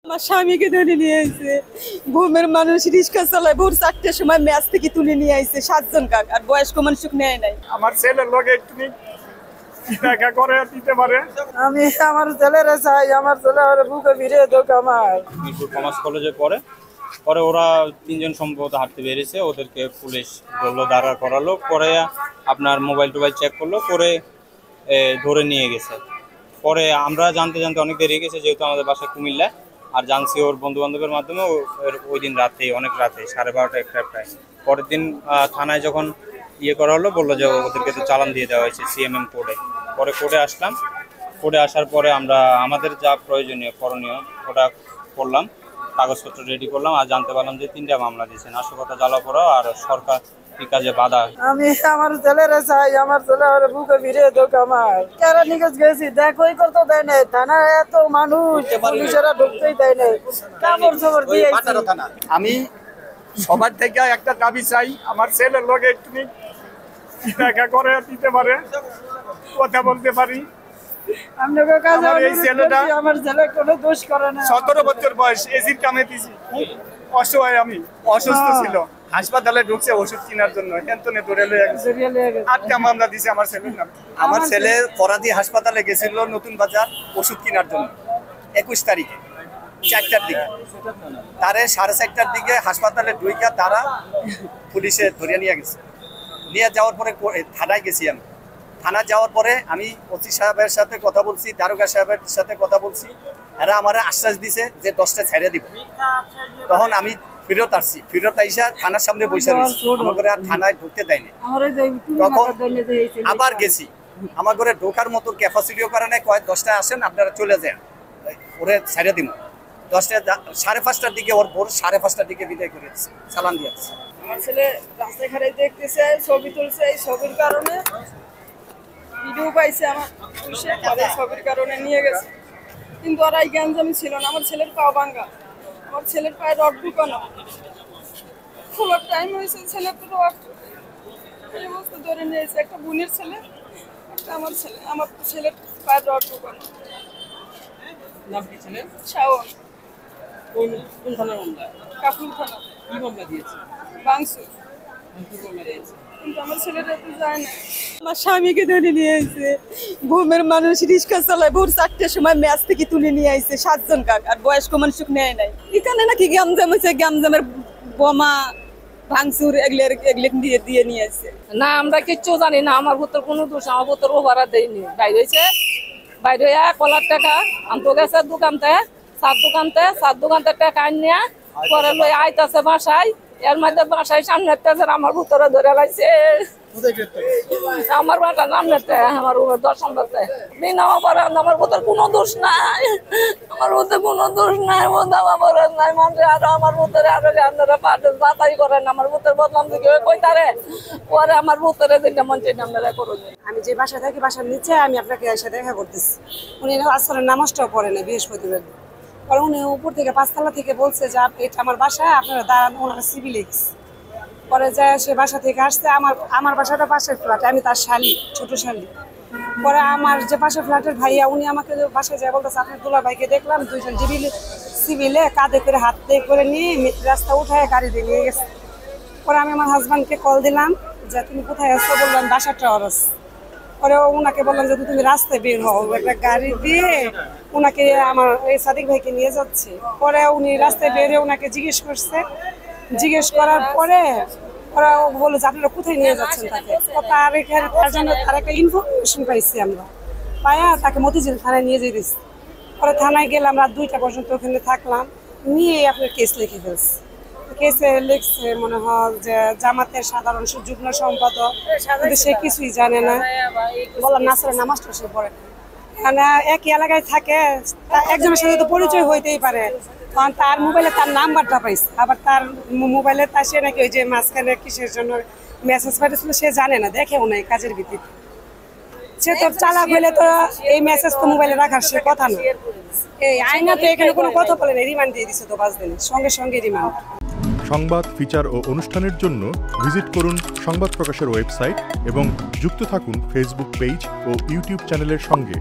আমার স্বামীকে ধরে নিয়ে আইছে। ঘুমের মানুষ রিক্সা চালায়, ভোর 4টার সময় ম্যাচ থেকে তুলে নিয়ে আইছে 7 জন কাক, আর বয়স্ক মানুষ নেয় নাই। আমার ছেলের লগে একটু দেখা করে দিতে পারে। আমি আমার ছেলেরা চাই, আমার ছেলে বুকে ফিরে দোক আমার। মিরপুর কমার্স কলেজে পরে ওরা 3 জন সম্ভবত হাঁটতে বেরিয়েছে, ওদেরকে পুলিশ ধরলো, দাঁড়া করালো, পরে আপনার মোবাইল টোবাইল চেক করলো, করে ধরে নিয়ে গেছে। পরে আমরা জানতে অনেক দেরি হয়ে গেছে, যেহেতু আমাদের বাসা কুমিল্লা, আর জানছি ওর বন্ধু বান্ধবের মাধ্যমে। ওই দিন রাতে, অনেক রাতে 12:30 একটা প্রায়। পরের দিন থানায় যখন করা হলো, বললো যে ওদেরকে তো চালান দিয়ে দেওয়া হয়েছে সিএমএম কোর্টে। পরে কোর্টে আসলাম, কোর্টে আসার পরে আমরা আমাদের যা প্রয়োজনীয় করণীয় ওটা করলাম, কাগজপত্র রেডি করলাম, আর জানতে পারলাম যে 3টা মামলা দিয়েছে, নাশকতা, জ্বালাপোড়া আর সরকার কাজে বাধা। আমি আমার ছেলেরা চাই, আমার ছেলে বুকে ফিরে দোক আমার। কারা নিকাজ গেছি দেখোই করতে দেয় নাই, থানায় এত মানুষ, পুলিশেরা ঢুকতেই দেয় নাই, কাপড় চোপড় দিয়ে আমি সবার থেকে একটা দাবি চাই, আমার ছেলের লগে একটু দেখা করে দিতে পারে, কথা বলতে পারি। আমার ছেলে কোনো দোষ করে না। 17 বছর বয়স, এসির কামে দিছি, অসহায়, আমি অসুস্থ ছিল, হাসপাতালে ঢুকছে ওষুধ কেনার জন্য, হেনতনে ধরে লয়ে গেছে। 8টা মামলা দিছে আমার ছেলের নাম। আমার ছেলে পরাদি হাসপাতালে গেছিল নতুন বাজার ওষুধ কেনার জন্য 21 তারিখে 4টার দিকে। তারে 4:30টার দিকে হাসপাতালে ঢুইকা তারা পুলিশে ধরে নিয়ে গেছে। নিয়ে যাওয়ার পরে থানায় গেছি আমি। থানা যাওয়ার পরে আমি ওসি সাহেবের সাথে কথা বলছি, দারোগা সাহেবের সাথে কথা বলছি। এরা আমার আশ্বাস দিছে যে 10টা ছেড়ে দিব। তখন আমি ফেরত আসছি, ফেরত আইসা থানার সামনে বসে রয়েছি, আমার আর থানায় ঢুকতে দেয়নি। তখন আবার গেছি, আমার ঘরে ঢোকার মতো ক্যাপাসিটিও করে নাই, কয়েক 10টা আসেন আপনারা চলে যান, ওরে ছেড়ে দিব। 5:30টার দিকে, ওর ভোর 5:30টার দিকে বিদায় করে দিচ্ছে, চালান দিয়েছে। আমার ছেলে রাস্তায় খাড়াই দেখতেছে, ছবি তুলছে, এই ছবির কারণে ভিডিও পাইছে আমার পুলিশে, ছবির কারণে নিয়ে গেছে। কিন্তু আর এই গ্যাঞ্জামি ছিল না। আমার ছেলের পা ভাঙা, আমার ছেলের পায়ে রড ঢুকানো, খোলার টাইম হয়েছে, ছেলের তো রড এই অবস্থা ধরে নিয়েছে। একটা বোনের ছেলে, একটা আমার ছেলে, আমার ছেলের পায়ে রড ঢুকানো। নাম কি ছেলে? শাওন। কোন থানার মামলা? কাপুর থানা। কি মামলা দিয়েছে? বাংসুর। মামলা দিয়েছে। কিন্তু আমার ছেলেটা তো যায় না। আমার স্বামীকে ধরে নিয়ে আইছে। ঘুমের মানুষ রিক্সা চালায়, ভোর 4টার সময় ম্যাচ থেকে তুলে নিয়ে আইছে 7 জন কাক, আর বয়স্ক মানুষ নেয় নাই। এখানে নাকি গ্যামজাম হয়েছে, গ্যামজামের বোমা ভাঙচুর এগুলো দিয়ে নিয়ে আসছে। না, আমরা কিচ্ছু জানি না। আমার ভূতের কোনো দোষ, আমার ভূতের ওভারা দেয়নি। বাইরে হয়েছে, বাইরে কলার টাকা আনতে গেছে দোকানতে, সাত দোকানতে টাকা আনিয়া পরে লই আইতাছে বাসায়। এর মধ্যে বাসায় সামনে আমার ভূতরা ধরে লাইছে। আমার বাসা সামনেতে, আমার 10 নম্বরতে বিনা অপরাধ। আমার ভূতের কোনো দোষ নাই, আমার ভূতের কোনো দোষ নাই, অপরাধ নাই। মানুষ আরো আমার ভূতের আরো আপনারা বাতাই করেন, আমার ভূতের বদনাম দিকে কইতারে পরে আমার ভূতের যেটা মন চাই আপনারা করুন। আমি যে বাসায় থাকি, বাসার নিচে আমি আপনাকে এসে দেখা করতেছি। উনি আসলে নামাজটাও পড়ে না বৃহস্পতিবার। পরে উনি উপর থেকে 5তলা থেকে বলছে যে এটা আমার বাসায়, আপনারা দাঁড়ান, ওনারা সিভিলে গেছে। পরে যায় সে বাসা থেকে আসছে, আমার বাসাটা পাশের ফ্ল্যাটে, আমি তার শালি, ছোট শালি। পরে আমার যে পাশের ফ্ল্যাটের ভাইয়া, উনি আমাকে বাসায় যায় বলতেছে আপনার দুলা ভাইকে দেখলাম 2জন সিভিলে কাঁধে করে হাতে করে নিয়ে রাস্তা উঠায় গাড়ি দিয়ে নিয়ে গেছে। পরে আমি আমার হাজব্যান্ডকে কল দিলাম যে তুমি কোথায় আসছো, বললাম বাসাটা অরস। পরে ওনাকে বললাম যে তুমি রাস্তায় বের হও, একটা গাড়ি দিয়ে ওনাকে আমার এই সাদিক ভাইকে নিয়ে যাচ্ছে। পরে উনি রাস্তায় বের হয়ে ওনাকে জিজ্ঞেস করছে, জিজ্ঞেস করার পরে ওরা বললো যে আপনারা কোথায় নিয়ে যাচ্ছেন তাকে। তার এখানে তার জন্য তার একটা ইনফরমেশন পাইছি আমরা, পাইয়া তাকে মতিঝিল থানায় নিয়ে যেতেছি। পরে থানায় গেলাম, রাত 2টা পর্যন্ত ওখানে থাকলাম, নিয়ে আপনার কেস লিখে ফেলছি। কেসে লিখছে মনে হয় যে জামাতের সাধারণ যুগ্ম সম্পাদক, কিন্তু সে কিছুই জানে না। বললাম নাসরের নামাজটা সে পড়ে, মানে একই এলাকায় থাকে, একজনের সাথে তো পরিচয় হইতেই পারে। কারণ তার মোবাইলে তার নাম্বারটা পাইছে, আবার তার মোবাইলে তার সে নাকি ওই যে মাঝখানে কিসের জন্য মেসেজ পাঠিয়েছিল সে জানে না, দেখেও নাই কাজের ভিত্তিতে। সে তো চালাক হইলে তো এই মেসেজ তো মোবাইলে রাখার সে কথা না। এই আইনা তো এখানে কোনো কথা বলে না, রিমান্ড দিয়ে দিচ্ছে তো 5 দিন, সঙ্গে সঙ্গে রিমান্ড। সংবাদ, ফিচার ও অনুষ্ঠানের জন্য ভিজিট করুন সংবাদ প্রকাশের ওয়েবসাইট এবং যুক্ত থাকুন ফেসবুক পেজ ও ইউটিউব চ্যানেলের সঙ্গে।